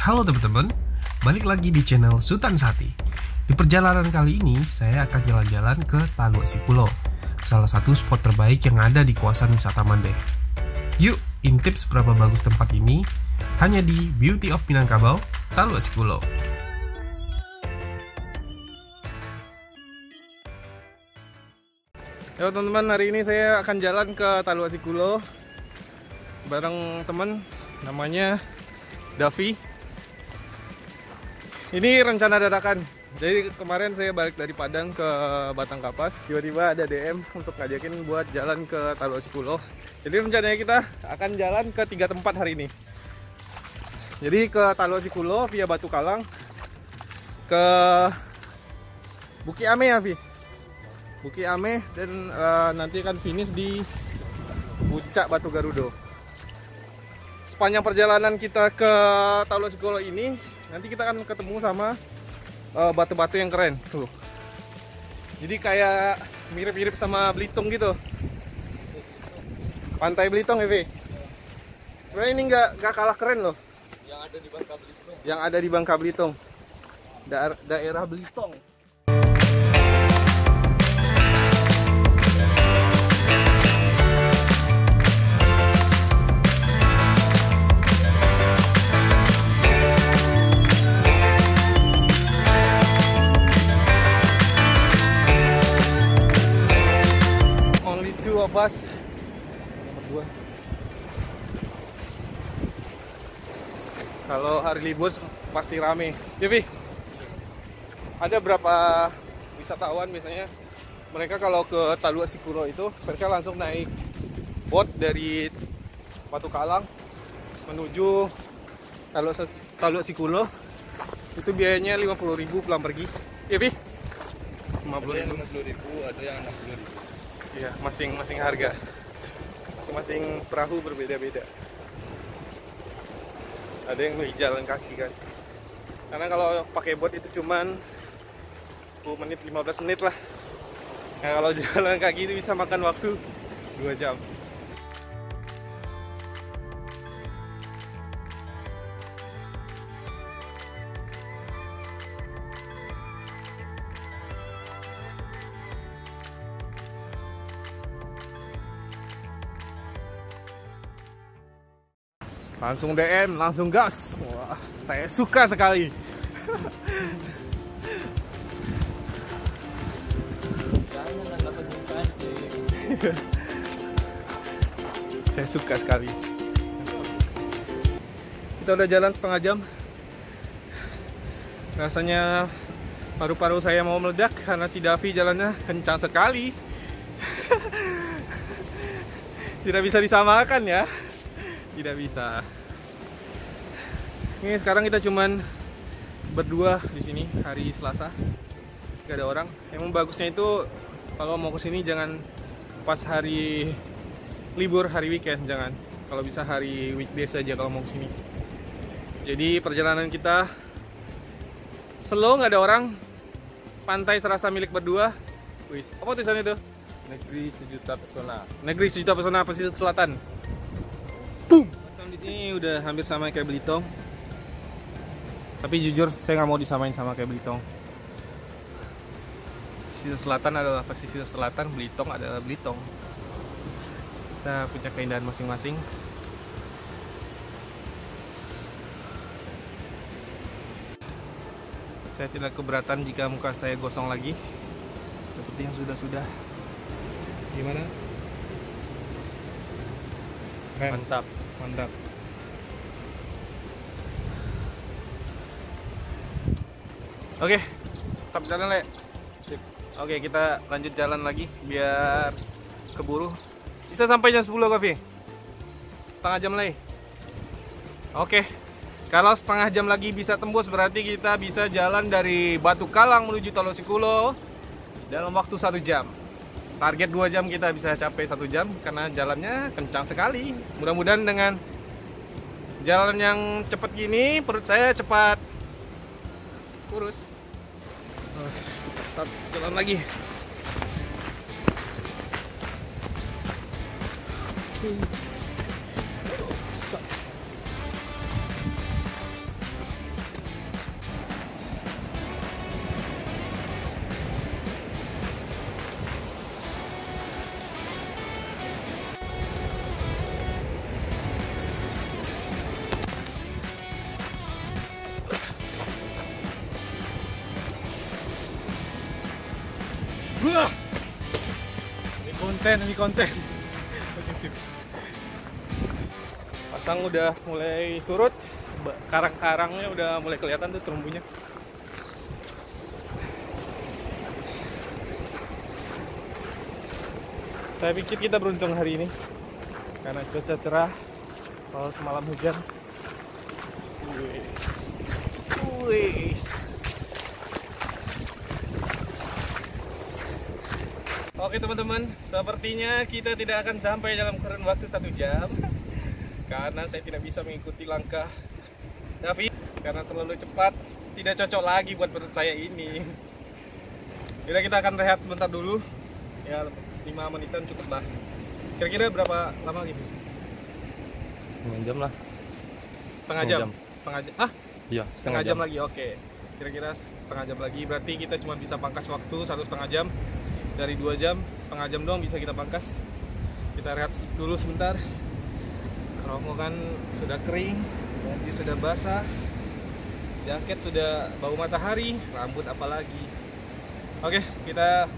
Halo teman-teman, balik lagi di channel Sultan Sati. Di perjalanan kali ini, saya akan jalan-jalan ke Taluk Sikulo, salah satu spot terbaik yang ada di kawasan wisata Mandeh. Yuk, intip seberapa bagus tempat ini, hanya di Beauty of Minangkabau, Taluk Sikulo. Yo teman-teman, hari ini saya akan jalan ke Taluk Sikulo bareng teman namanya Davi. Ini rencana dadakan. Jadi kemarin saya balik dari Padang ke Batang Kapas, tiba-tiba ada DM untuk ngajakin buat jalan ke Taluk Sikulo. Jadi rencananya kita akan jalan ke 3 tempat hari ini. Jadi ke Taluk Sikulo via Batu Kalang, ke Buki Ame ya Vi? Buki Ame, dan nanti akan finish di Puncak Batu Garudo. Sepanjang perjalanan kita ke Taluk Sikulo ini, nanti kita akan ketemu sama batu-batu yang keren tuh. Jadi kayak mirip-mirip sama Belitung gitu. Pantai Belitung ya, Vi? Sebenarnya ini nggak kalah keren loh. Yang ada di Bangka Belitung. Yang ada di Bangka Belitung. Daerah Belitung. Bus nomor 2. Kalau hari libur pasti rame. Jadi ada berapa wisatawan misalnya mereka kalau ke Taluk Sikulo itu mereka langsung naik boat dari Batu Kalang menuju Taluk Sikulo. Itu biayanya 50.000 pulang pergi. Ya, Pi? 50.000, ada yang 60.000. Iya, masing-masing harga. Masing-masing perahu berbeda-beda. Ada yang mau jalan kaki kan. Karena kalau pakai boat itu cuman 10 menit, 15 menit lah. Nah, kalau jalan kaki itu bisa makan waktu 2 jam. Langsung DM, langsung gas. Wah, saya suka sekali. Saya suka sekali. Kita udah jalan setengah jam. Rasanya paru-paru saya mau meledak karena si Davi jalannya kencang sekali. Tidak bisa disamakan ya. Tidak bisa. Ini sekarang kita cuman berdua di sini hari Selasa. Gak ada orang. Emang bagusnya itu kalau mau kesini jangan pas hari libur, hari weekend jangan. Kalau bisa hari weekdays aja kalau mau kesini. Jadi perjalanan kita slow, nggak ada orang. Pantai serasa milik berdua. Wis, apa tulisan itu? Negeri Sejuta Pesona. Negeri Sejuta Pesona pesisir selatan. Boom. Di sini udah hampir sama kayak Belitung. Tapi jujur saya nggak mau disamain sama kayak Belitung. Pesisir selatan adalah pesisir selatan, Belitung adalah Belitung. Kita punya keindahan masing-masing. Saya tidak keberatan jika muka saya gosong lagi seperti yang sudah-sudah. Gimana? Keren. Mantap. Mantap. Oke, stop jalan, Le. Sip. Oke, kita lanjut jalan lagi biar keburu. Bisa sampai jam 10 Kofi? Setengah jam lagi. Oke. Kalau setengah jam lagi bisa tembus berarti kita bisa jalan dari Batu Kalang menuju Taluk Sikulo dalam waktu 1 jam. Target 2 jam kita bisa capai 1 jam karena jalannya kencang sekali. Mudah-mudahan dengan jalan yang cepat gini perut saya cepat kurus. Start jalan lagi. konten. Oke, sip. Pasang udah mulai surut, karang-karangnya udah mulai kelihatan tuh terumbunya. Saya pikir kita beruntung hari ini karena cuaca cerah, kalau semalam hujan. Wis. Oke teman-teman, sepertinya kita tidak akan sampai dalam kurun waktu 1 jam karena saya tidak bisa mengikuti langkah David karena terlalu cepat, tidak cocok lagi buat perut saya ini. Jadi kita akan rehat sebentar dulu, ya 5 menitan cukup lah. Kira-kira berapa lama lagi? 1 jam lah. Setengah jam? Setengah jam? Ah? Iya, Setengah jam lagi, oke. Kira-kira setengah jam lagi, berarti kita cuma bisa pangkas waktu 1,5 jam. Dari 2 jam, setengah jam doang bisa kita pangkas. Kita rehat dulu sebentar. Rombongan sudah kering, baju sudah basah, jaket sudah bau matahari, rambut apalagi. Oke, kita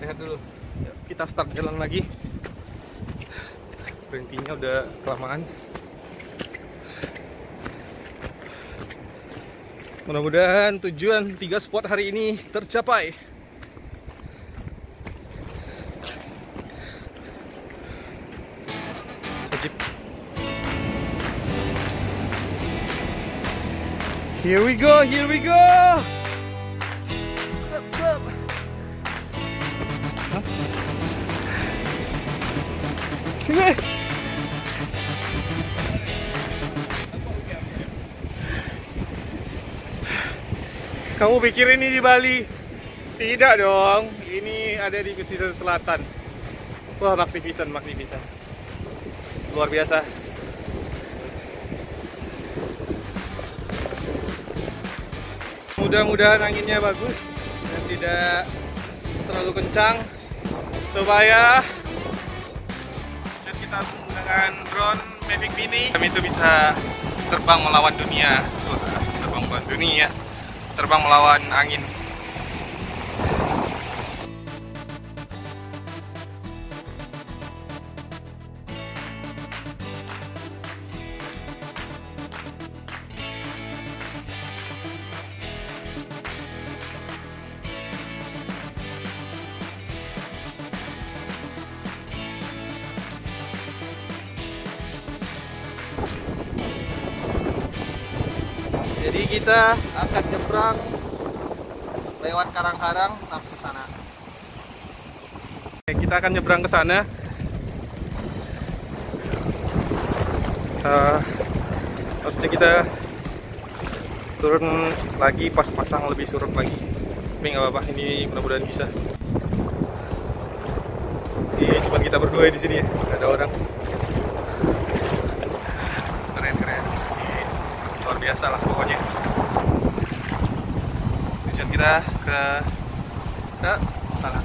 rehat dulu. Kita start jalan lagi. Berhentinya udah kelamaan. Mudah-mudahan tujuan 3 spot hari ini tercapai. Here we go, here we go. Sup, sup. Sini. Kamu pikir ini di Bali? Tidak dong, ini ada di pesisir selatan. Wah, magnifisan, magnifisan. Luar biasa. Mudah-mudahan anginnya bagus dan tidak terlalu kencang supaya kita menggunakan drone Mavic Mini kami itu bisa terbang melawan dunia. Terbang melawan angin. Jadi kita akan nyebrang lewat karang-karang sampai ke sana. Kita akan nyebrang ke sana. Harusnya kita turun lagi pas pasang lebih surut lagi. Tapi nggak apa-apa, ini mudah-mudahan bisa. Ini cuma kita berdua di sini ya, nggak ada orang. Keren-keren. Luar biasa lah pokoknya. Tujuan kita ke sana.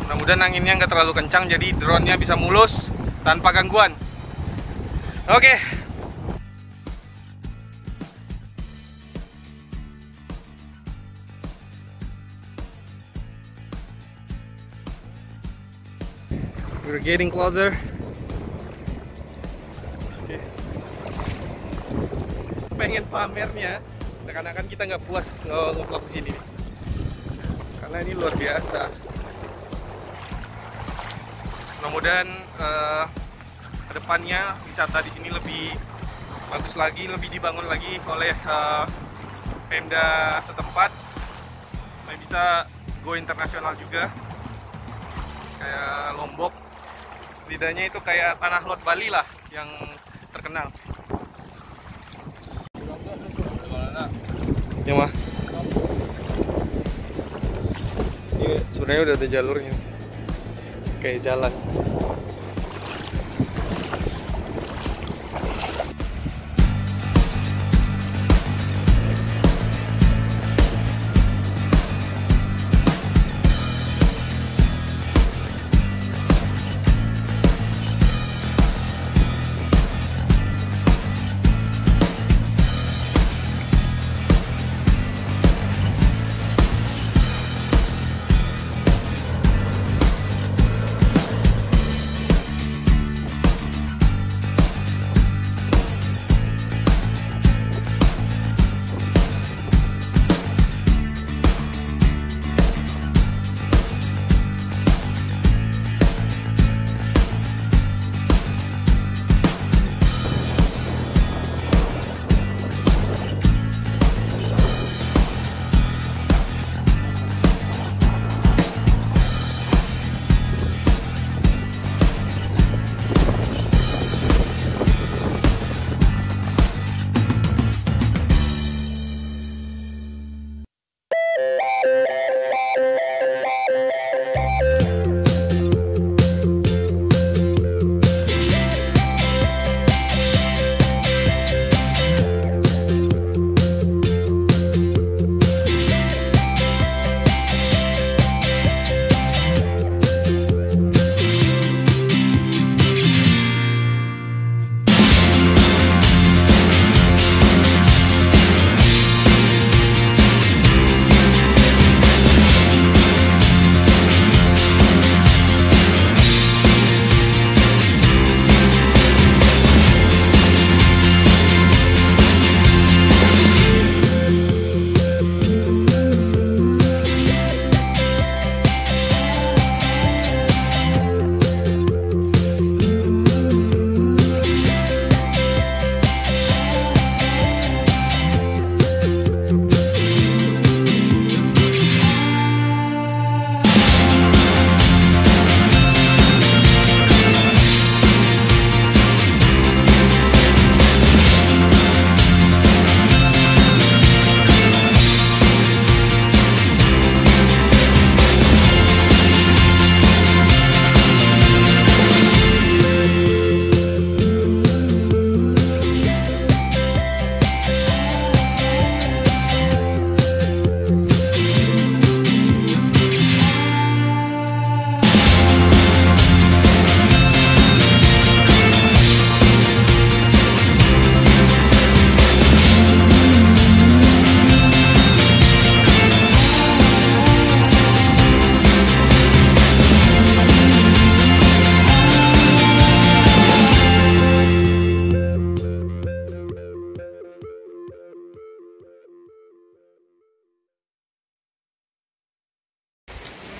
Mudah-mudahan anginnya nggak terlalu kencang jadi drone-nya bisa mulus tanpa gangguan. Oke. We're getting closer. Pengen pamernya, seakan-akan kita nggak puas nge-vlog di sini, karena ini luar biasa. Mudah-mudahan kedepannya wisata di sini lebih bagus lagi, lebih dibangun lagi oleh Pemda setempat, supaya bisa go internasional juga, kayak Lombok. Setidaknya itu kayak tanah lot Bali lah yang terkenal. Ya mah. Ini sebenarnya udah ada jalurnya. Kayak jalan.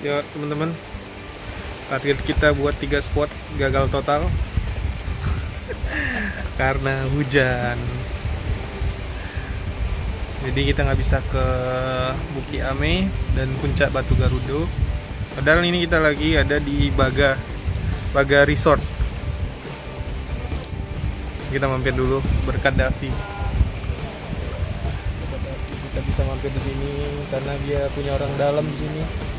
Ya teman-teman, target kita buat 3 spot gagal total karena hujan. Jadi kita nggak bisa ke Buki Ame dan Puncak Batu Garudo. Padahal ini kita lagi ada di Baga Resort. Kita mampir dulu berkat Davi. Kita bisa mampir di sini karena dia punya orang dalam di sini.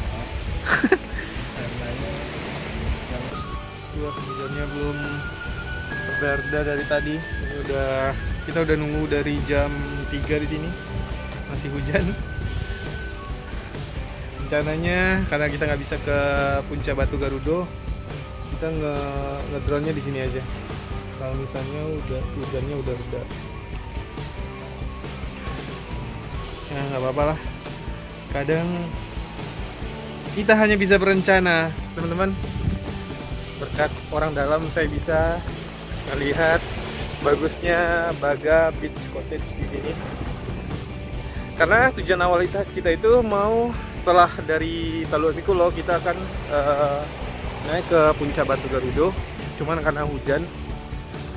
Hujannya belum reda dari tadi. Kita udah nunggu dari jam 3 di sini. Masih hujan. Rencananya karena kita nggak bisa ke Puncak Batu Garudo, kita ngedrone-nya di sini aja. Kalau misalnya hujannya udah reda, ya nggak apa-apa lah. Kadang kita hanya bisa berencana, teman-teman. Berkat orang dalam saya bisa melihat bagusnya Baga Beach Cottage di sini. Karena tujuan awal kita itu mau setelah dari Talua Sikulo kita akan naik ke Puncak Batu Garudo. Cuman karena hujan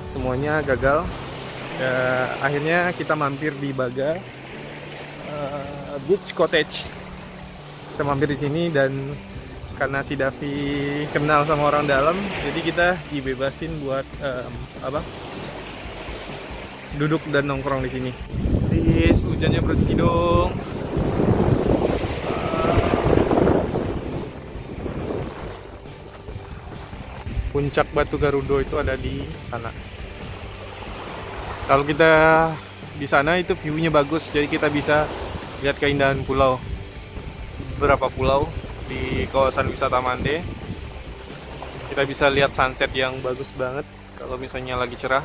semuanya gagal. Akhirnya kita mampir di Baga Beach Cottage. Kita mampir di sini dan karena si Davi kenal sama orang dalam, jadi kita dibebasin buat duduk dan nongkrong di sini. Please, hujannya berhenti dong. Puncak Batu Garudo itu ada di sana. Kalau kita di sana itu view-nya bagus, jadi kita bisa lihat keindahan pulau. Beberapa pulau di kawasan wisata Mande. Kita bisa lihat sunset yang bagus banget. Kalau misalnya lagi cerah,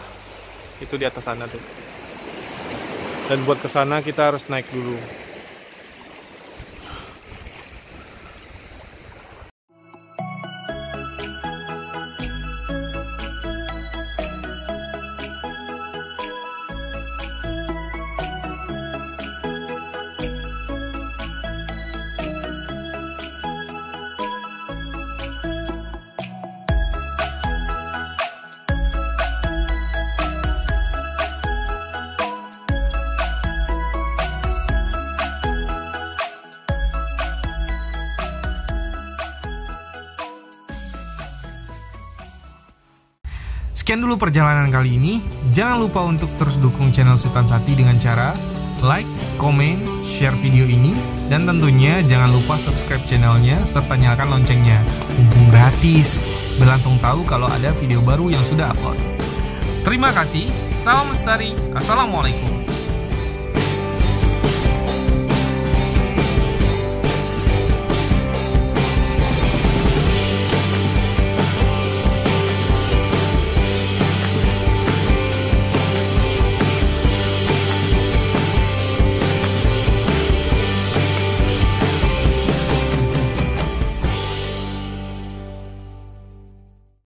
itu di atas sana tuh. Dan buat kesana kita harus naik dulu. Sekian dulu perjalanan kali ini. Jangan lupa untuk terus dukung channel Sultan Sati dengan cara like, komen, share video ini, dan tentunya jangan lupa subscribe channelnya serta nyalakan loncengnya. Mumpung gratis, biar langsung tahu kalau ada video baru yang sudah upload. Terima kasih. Salam lestari. Assalamualaikum.